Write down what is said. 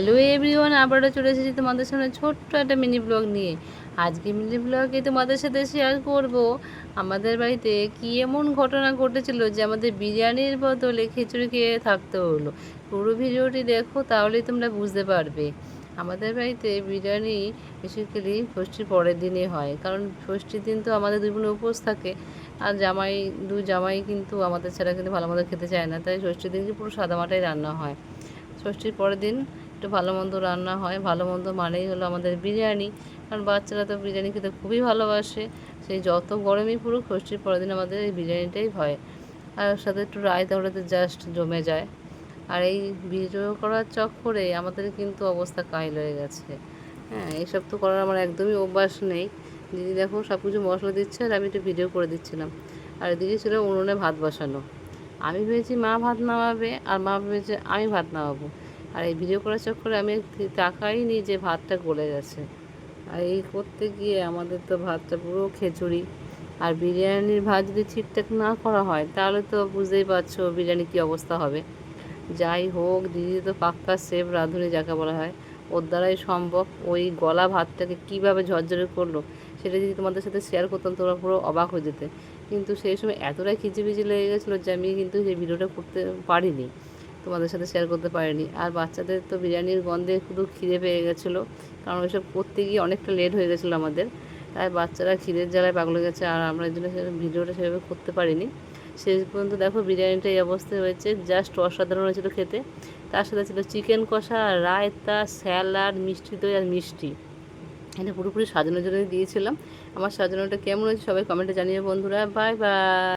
Hello everyone, আবারও চলে এসেছি তোমাদের সামনে ছোট্ট একটা মিনি ব্লগ নিয়ে। আজকে মিনি ব্লগে তোমাদের সাথে শেয়ার করব আমাদের বাড়িতে কী এমন ঘটনা ঘটেছিল যে আমাদের বিরিয়ানির বদলে খিচুড়ি খেয়ে থাকতে হলো। পুরো ভিডিওটি দেখো, তাহলেই তোমরা বুঝতে পারবে। আমাদের বাড়িতে বিরিয়ানি বেসিক্যালি ষষ্ঠীর পরের দিনে হয়, কারণ ষষ্ঠীর দিন তো আমাদের দুই বোনের উপোস থাকে। আর দুই জামাই কিন্তু আমাদের ছাড়া কিন্তু ভালো মন্দ খেতে চায় না, তাই ষষ্ঠীর দিনকে পুরো সাদামাটাই রান্না হয়। ষষ্ঠীর পরের দিন একটু ভালো মন্দ রান্না হয়। ভালো মন্দ মানেই হলো আমাদের বিরিয়ানি, কারণ বাচ্চারা তো বিরিয়ানি খেতে খুবই ভালোবাসে। সেই যত গরমই পড়ুক, ষষ্ঠীর পরের দিন আমাদের এই বিরিয়ানিটাই হয়। আর ওর সাথে একটু রায়তা হলে তো জাস্ট জমে যায়। আর এই ভিডিও করার চক্করে আমাদের কিন্তু অবস্থা কাহিল হয়ে গেছে। হ্যাঁ, এইসব তো করার আমার একদমই অভ্যাস নেই। দিদি দেখো সব কিছু মশলা দিচ্ছে আর আমি একটু ভিডিও করে দিচ্ছিলাম। আর দিদি ছিল উনুনে ভাত বসানো। আমি ভেবেছি মা ভাত নামাবে, আর মা ভেবেছে আমি ভাত নামাবো। আর এই ভিডিও করার চক্করে আমি তাকাইনি যে ভাতটা গলে গেছে। আর এই করতে গিয়ে আমাদের তো ভাতটা পুরো খিচুড়ি। আর বিরিয়ানির ভাত যদি ঠিকঠাক না করা হয়, তাহলে তো বুঝতেই পারছো বিরিয়ানি কী অবস্থা হবে। যাই হোক, দিদি তো পাক্কা সেফ রাঁধুনি যাকে বলা হয়, ওর দ্বারাই সম্ভব। ওই গলা ভাতটাকে কীভাবে ঝরঝরে করলো, সেটা যদি তোমাদের সাথে শেয়ার করতাম তোমরা পুরো অবাক হয়ে যেতে। কিন্তু সেই সময় এতটাই খিচিবিচি লেগে গেছিলো যে আমি কিন্তু সেই ভিডিওটা করতে পারিনি, তোমাদের সাথে শেয়ার করতে পারিনি। আর বাচ্চাদের তো বিরিয়ানির গন্ধে শুধু খিদে পেয়ে গেছিলো, কারণ ওইসব করতে গিয়ে অনেকটা লেট হয়ে গেছিলো আমাদের। তাই বাচ্চারা খিদের জ্বালায় পাগল হয়ে গেছে, আর আমরা এই জন্য ভিডিওটা সেভাবে করতে পারিনি। শেষ পর্যন্ত দেখো বিরিয়ানিটা এই অবস্থায় হয়েছে, জাস্ট অসাধারণ হয়েছিল খেতে। তার সাথে ছিল চিকেন কষা, রায়তা, স্যালাড, মিষ্টি দই আর মিষ্টি। এটা পুরোপুরি সাজানোর জন্য দিয়েছিলাম। আমার সাজানোটা কেমন হয়েছে সবাই কমেন্টে জানিয়ে বন্ধুরা। Bye bye.